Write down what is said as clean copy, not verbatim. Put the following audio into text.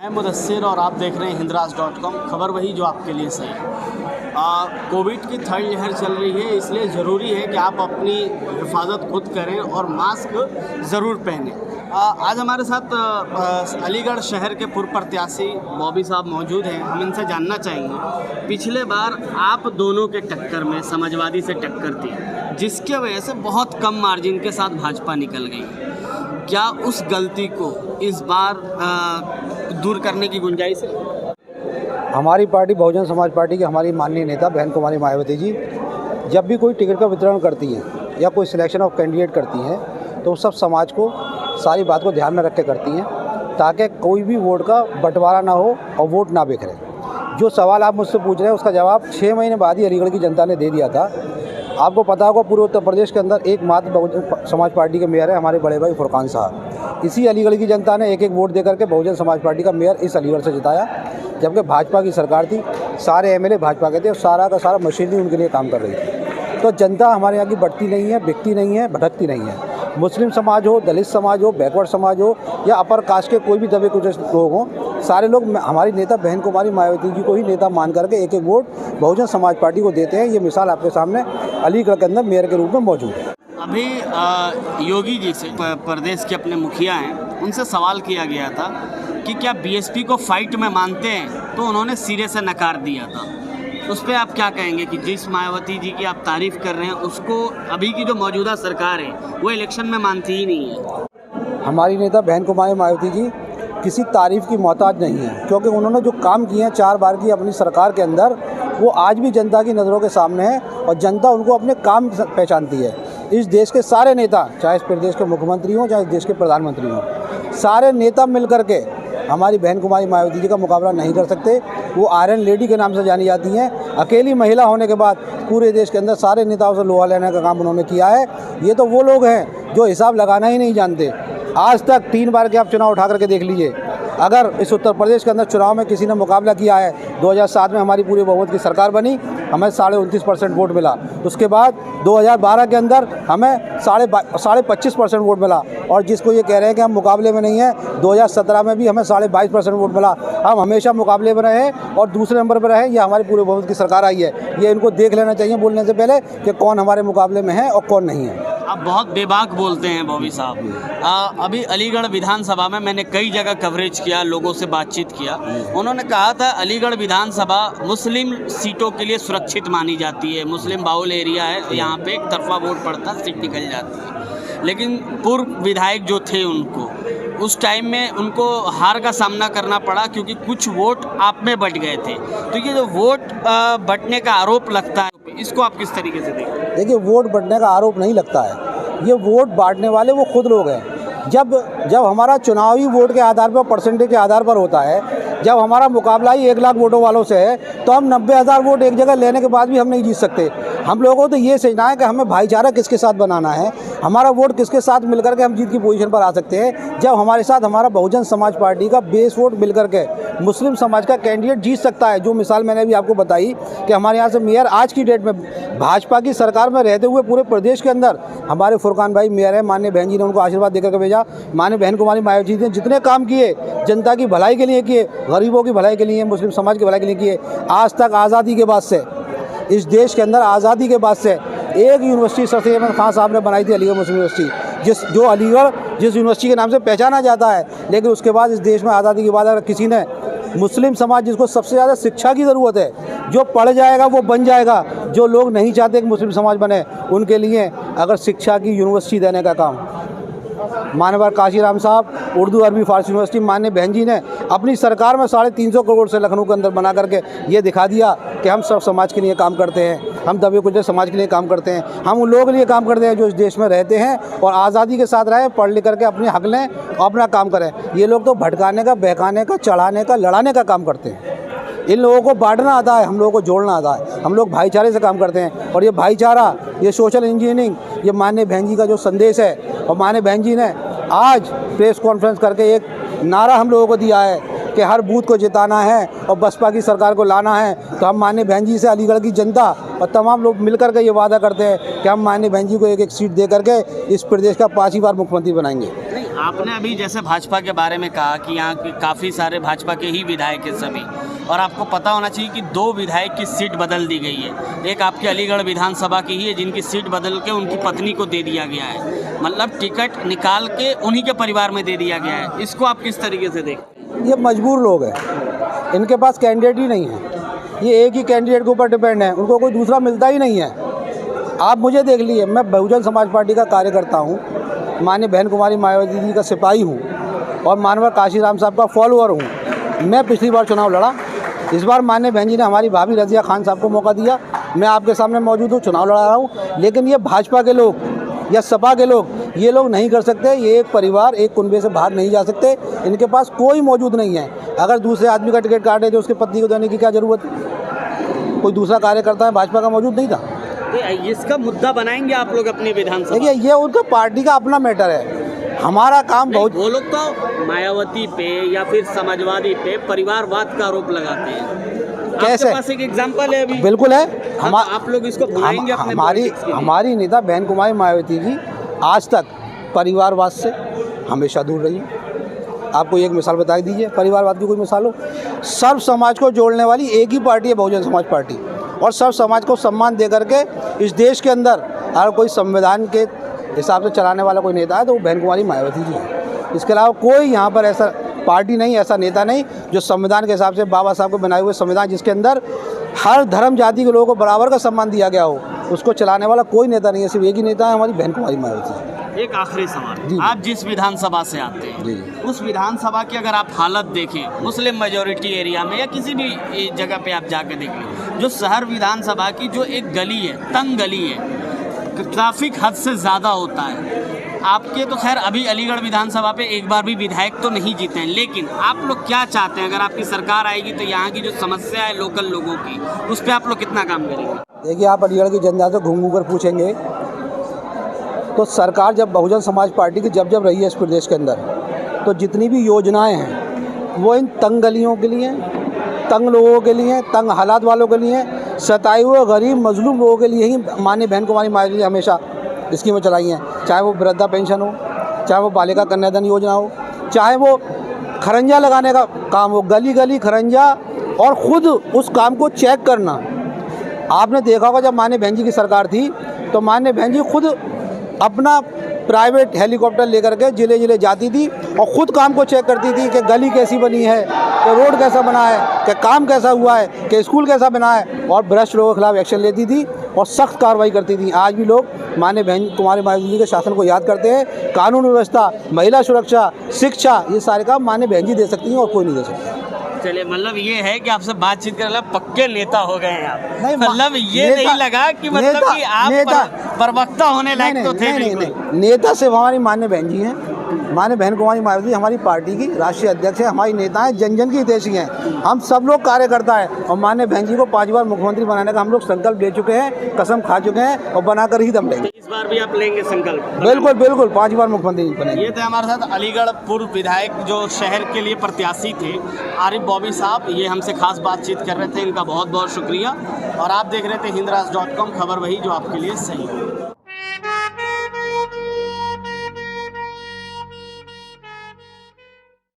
मैं मुदस्सिर और आप देख रहे हैं हिंदराज.com। खबर वही जो आपके लिए सही है। कोविड की थर्ड लहर चल रही है, इसलिए ज़रूरी है कि आप अपनी हिफाजत खुद करें और मास्क ज़रूर पहनें। आज हमारे साथ अलीगढ़ शहर के पूर्व प्रत्याशी बॉबी साहब मौजूद हैं। हम इनसे जानना चाहेंगे, पिछले बार आप दोनों के टक्कर में समाजवादी से टक्कर थी, जिसके वजह से बहुत कम मार्जिन के साथ भाजपा निकल गई। क्या उस गलती को इस बार दूर करने की गुंजाइश है? हमारी पार्टी बहुजन समाज पार्टी की हमारी माननीय नेता बहन कुमारी मायावती जी जब भी कोई टिकट का वितरण करती हैं या कोई सिलेक्शन ऑफ कैंडिडेट करती हैं तो सब समाज को सारी बात को ध्यान में रख के करती हैं, ताकि कोई भी वोट का बंटवारा ना हो और वोट ना बिखरे। जो सवाल आप मुझसे पूछ रहे हैं उसका जवाब 6 महीने बाद ही अलीगढ़ की जनता ने दे दिया था। आपको पता होगा पूरे उत्तर प्रदेश के अंदर एकमात्र बहुजन समाज पार्टी के मेयर है हमारे बड़े भाई फुरकान साहब। इसी अलीगढ़ की जनता ने एक एक वोट देकर के बहुजन समाज पार्टी का मेयर इस अलीगढ़ से जिताया, जबकि भाजपा की सरकार थी, सारे एमएलए भाजपा के थे और सारा का सारा मशीनरी उनके लिए काम कर रही थी। तो जनता हमारे यहाँ की बढ़ती नहीं है, बिकती नहीं है, भटकती नहीं है। मुस्लिम समाज हो, दलित समाज हो, बैकवर्ड समाज हो या अपर कास्ट के कोई भी दबे कुछ लोग हों, सारे लोग हमारी नेता बहन कुमारी मायावती जी को ही नेता मान करके एक एक वोट बहुजन समाज पार्टी को देते हैं। ये मिसाल आपके सामने अलीगढ़ के अंदर मेयर के रूप में मौजूद है। अभी योगी जी से, प्रदेश के अपने मुखिया हैं, उनसे सवाल किया गया था कि क्या बीएसपी को फाइट में मानते हैं, तो उन्होंने सिरे से नकार दिया था। उस पर आप क्या कहेंगे कि जिस मायावती जी की आप तारीफ़ कर रहे हैं उसको अभी की जो मौजूदा सरकार है वो इलेक्शन में मानती ही नहीं है? हमारी नेता बहन कुमारी मायावती जी किसी तारीफ़ की मोहताज नहीं है, क्योंकि उन्होंने जो काम किए हैं 4 बार की अपनी सरकार के अंदर, वो आज भी जनता की नज़रों के सामने है और जनता उनको अपने काम पहचानती है। इस देश के सारे नेता, चाहे इस प्रदेश के मुख्यमंत्री हों चाहे इस देश के प्रधानमंत्री हों, सारे नेता मिल करके हमारी बहन कुमारी मायावती जी का मुकाबला नहीं कर सकते। वो आयरन लेडी के नाम से जानी जाती हैं। अकेली महिला होने के बाद पूरे देश के अंदर सारे नेताओं से लोहा लेने का काम उन्होंने किया है। ये तो वो लोग हैं जो हिसाब लगाना ही नहीं जानते। आज तक 3 बार के आप चुनाव उठा करके देख लीजिए। अगर इस उत्तर प्रदेश के अंदर चुनाव में किसी ने मुकाबला किया है, 2007 में हमारी पूरे बहुमत की सरकार बनी, हमें 29.5% वोट मिला। उसके बाद 2012 के अंदर हमें 25.5% वोट मिला। और जिसको ये कह रहे हैं कि हम मुकाबले में नहीं हैं, 2017 में भी हमें 22.5% वोट मिला। हम हमेशा मुकाबले में रहे और दूसरे नंबर पर रहे। ये हमारी पूरे बहुमत की सरकार आई है। ये इनको देख लेना चाहिए बोलने से पहले कि कौन हमारे मुकाबले में है और कौन नहीं है। आप बहुत बेबाक बोलते हैं बॉबी साहब। अभी अलीगढ़ विधानसभा में मैंने कई जगह कवरेज किया, लोगों से बातचीत किया। उन्होंने कहा था अलीगढ़ विधानसभा मुस्लिम सीटों के लिए सुरक्षित मानी जाती है, मुस्लिम बाहुल एरिया है, यहाँ पे एक तरफा वोट पड़ता, सीट निकल जाती है। लेकिन पूर्व विधायक जो थे उनको उस टाइम में उनको हार का सामना करना पड़ा, क्योंकि कुछ वोट आप में बट गए थे। तो ये जो वोट बटने का आरोप लगता है, इसको आप किस तरीके से देखते हैं? देखिए, वोट बटने का आरोप नहीं लगता है। ये वोट बांटने वाले वो खुद लोग हैं। जब हमारा चुनावी वोट के आधार पर, परसेंटेज के आधार पर होता है, जब हमारा मुकाबला ही 1 लाख वोटों वालों से है, तो हम 90,000 वोट एक जगह लेने के बाद भी हम नहीं जीत सकते। हम लोगों को तो ये सोचना है कि हमें भाईचारा किसके साथ बनाना है, हमारा वोट किसके साथ मिलकर के हम जीत की पोजीशन पर आ सकते हैं। जब हमारे साथ हमारा बहुजन समाज पार्टी का बेस वोट मिलकर के मुस्लिम समाज का कैंडिडेट जीत सकता है। जो मिसाल मैंने अभी आपको बताई कि हमारे यहाँ से मेयर आज की डेट में भाजपा की सरकार में रहते हुए पूरे प्रदेश के अंदर हमारे फुरकान भाई मेयर है। माननीय बहन जी ने उनको आशीर्वाद देकर के भेजा। माननीय बहन कुमारी मायावती जी ने जितने काम किए, जनता की भलाई के लिए किए, गरीबों की भलाई के लिए, मुस्लिम समाज की भलाई के लिए किए। आज तक आज़ादी के बाद से, इस देश के अंदर आज़ादी के बाद से एक यूनिवर्सिटी सर सैयद अहमद खान साहब ने बनाई थी, अलीगढ़ मुस्लिम यूनिवर्सिटी, जो अलीगढ़ जिस यूनिवर्सिटी के नाम से पहचाना जाता है। लेकिन उसके बाद इस देश में आज़ादी के बाद अगर किसी ने मुस्लिम समाज, जिसको सबसे ज़्यादा शिक्षा की ज़रूरत है, जो पढ़ जाएगा वो बन जाएगा। जो लोग नहीं चाहते कि मुस्लिम समाज बने, उनके लिए अगर शिक्षा की यूनिवर्सिटी देने का काम मानवर काशीराम साहब, उर्दू अरबी फारसी यूनिवर्सिटी, माननीय बहन जी ने अपनी सरकार में 350 करोड़ से लखनऊ के अंदर बना करके ये दिखा दिया कि हम सब समाज के लिए काम करते हैं, हम दबे कुचले समाज के लिए काम करते हैं, हम उन लोगों के लिए काम करते हैं जो इस देश में रहते हैं और आज़ादी के साथ रहे, पढ़ लिख करके अपने हक लें और अपना काम करें। ये लोग तो भटकाने का, बहकाने का, चढ़ाने का, लड़ाने का काम करते हैं। इन लोगों को बांटना आता है, हम लोगों को जोड़ना आता है। हम लोग भाईचारे से काम करते हैं और ये भाईचारा, ये सोशल इंजीनियरिंग, ये माननीय बहन जी का जो संदेश है, और माननीय बहन जी ने आज प्रेस कॉन्फ्रेंस करके एक नारा हम लोगों को दिया है कि हर बूथ को जिताना है और बसपा की सरकार को लाना है। तो हम माननीय बहन जी से अलीगढ़ की जनता और तमाम लोग मिलकर के ये वादा करते हैं कि हम माननीय बहन जी को एक एक सीट दे करके इस प्रदेश का 5वीं बार मुख्यमंत्री बनाएंगे। आपने अभी जैसे भाजपा के बारे में कहा कि यहाँ के काफ़ी सारे भाजपा के ही विधायक हैं सभी, और आपको पता होना चाहिए कि 2 विधायक की सीट बदल दी गई है। एक आपके अलीगढ़ विधानसभा की ही है जिनकी सीट बदल के उनकी पत्नी को दे दिया गया है, मतलब टिकट निकाल के उन्हीं के परिवार में दे दिया गया है। इसको आप किस तरीके से देखते हैं? ये मजबूर लोग हैं, इनके पास कैंडिडेट ही नहीं है, ये एक ही कैंडिडेट के ऊपर डिपेंड है, उनको कोई दूसरा मिलता ही नहीं है। आप मुझे देख लीजिए, मैं बहुजन समाज पार्टी का कार्यकर्ता हूँ, माननीय बहन कुमारी मायावती जी का सिपाही हूँ और मानवर काशीराम साहब का फॉलोअर हूँ। मैं पिछली बार चुनाव लड़ा, इस बार माननीय बहन जी ने हमारी भाभी रज़िया खान साहब को मौका दिया, मैं आपके सामने मौजूद हूँ, चुनाव लड़ा रहा हूँ। लेकिन ये भाजपा के लोग या सपा के लोग, ये लोग नहीं कर सकते, ये एक परिवार एक कुनबे से बाहर नहीं जा सकते, इनके पास कोई मौजूद नहीं है। अगर दूसरे आदमी का टिकट काटे तो उसकी पत्नी को देने की क्या ज़रूरत है? कोई दूसरा कार्यकर्ता है भाजपा का मौजूद नहीं था। इसका मुद्दा बनाएंगे आप लोग अपनी विधानसभा? देखिए, ये उनका पार्टी का अपना मैटर है, हमारा काम बहुत। वो लोग तो मायावती पे या फिर समाजवादी पे परिवारवाद का आरोप लगाते हैं। कैसे? आपके पास एक एग्जांपल है अभी? बिल्कुल है। आप लोग इसको भुलाएंगे अपने हमारी नेता बहन कुमारी मायावती जी आज तक परिवारवाद से हमेशा दूर रही। आपको एक मिसाल बता दीजिए, परिवारवाद की कोई मिसाल हो? सर्व समाज को जोड़ने वाली एक ही पार्टी है बहुजन समाज पार्टी, और सर्व समाज को सम्मान दे करके इस देश के अंदर अगर कोई संविधान के हिसाब से चलाने वाला कोई नेता है तो वो बहन कुमारी मायावती जी है। इसके अलावा कोई यहाँ पर ऐसा पार्टी नहीं, ऐसा नेता नहीं जो संविधान के हिसाब से, बाबा साहब को बनाए हुए संविधान जिसके अंदर हर धर्म जाति के लोगों को बराबर का सम्मान दिया गया हो, उसको चलाने वाला कोई नेता नहीं है। सिर्फ एक ही नेता है, हमारी बहन कुमारी मायावती। एक आखिरी सवाल, आप जिस विधानसभा से आते हैं उस विधानसभा की अगर आप हालत देखें मुस्लिम मेजोरिटी एरिया में या किसी भी जगह पे आप जाके देख लें, जो शहर विधानसभा की जो एक गली है, तंग गली है, ट्रैफिक हद से ज़्यादा होता है। आपके तो खैर अभी अलीगढ़ विधानसभा पे एक बार भी विधायक तो नहीं जीते हैं, लेकिन आप लोग क्या चाहते हैं? अगर आपकी सरकार आएगी तो यहाँ की जो समस्या है लोकल लोगों की, उस पर आप लोग कितना काम करेंगे? देखिए, आप अलीगढ़ की जनता से घूम कर पूछेंगे तो सरकार जब बहुजन समाज पार्टी की जब रही है इस प्रदेश के अंदर, तो जितनी भी योजनाएं हैं वो इन तंग गलियों के लिए, तंग लोगों के लिए, तंग हालात वालों के लिए, सताए हुए गरीब मजलूम लोगों के लिए ही माननीय बहन कुमारी मायावती जी हमेशा स्कीमें चलाई हैं। चाहे वो वृद्धा पेंशन हो, चाहे वो बालिका कन्यादान योजना हो, चाहे वो खरंजा लगाने का काम हो, गली गली खरंजा, और ख़ुद उस काम को चेक करना। आपने देखा होगा जब माननीय बहन जी की सरकार थी तो माननीय बहन जी खुद अपना प्राइवेट हेलीकॉप्टर लेकर के ज़िले ज़िले जाती थी और ख़ुद काम को चेक करती थी कि गली कैसी बनी है, कि रोड कैसा बना है, कि काम कैसा हुआ है, कि स्कूल कैसा बना है, और भ्रष्ट लोगों के खिलाफ एक्शन लेती थी और सख्त कार्रवाई करती थी। आज भी लोग माननीय बहन कुमारी मायावती जी के शासन को याद करते हैं। कानून व्यवस्था, महिला सुरक्षा, शिक्षा, ये सारे काम माननीय बहन जी दे सकती हैं और कोई नहीं दे सकता। चलिए, मतलब ये है कि आपसे बातचीत कर पक्के नेता हो गए हैं आप। नहीं, मतलब ये नहीं लगा कि मतलब कि आप प्रवक्ता होने लायक तो थे। नहीं, नेता सिर्फ हमारी माननीय बहन जी हैं। माननीय बहन कुमारी मायावती हमारी पार्टी की राष्ट्रीय अध्यक्ष है, हमारी नेता हैं, जन जन की हितैषी हैं, हम सब लोग कार्यकर्ता हैं, और माननीय बहन जी को 5 बार मुख्यमंत्री बनाने का हम लोग संकल्प ले चुके हैं, कसम खा चुके हैं, और बनाकर ही दम लेंगे। इस बार भी आप लेंगे संकल्प? बिल्कुल बिल्कुल, 5 बार मुख्यमंत्री बनेंगे। ये थे हमारे साथ अलीगढ़ पूर्व विधायक जो शहर के लिए प्रत्याशी थे, आरिफ बॉबी साहब, ये हमसे खास बातचीत कर रहे थे, इनका बहुत बहुत शुक्रिया। और आप देख रहे थे हिंदराज.com, खबर वही जो आपके लिए सही है।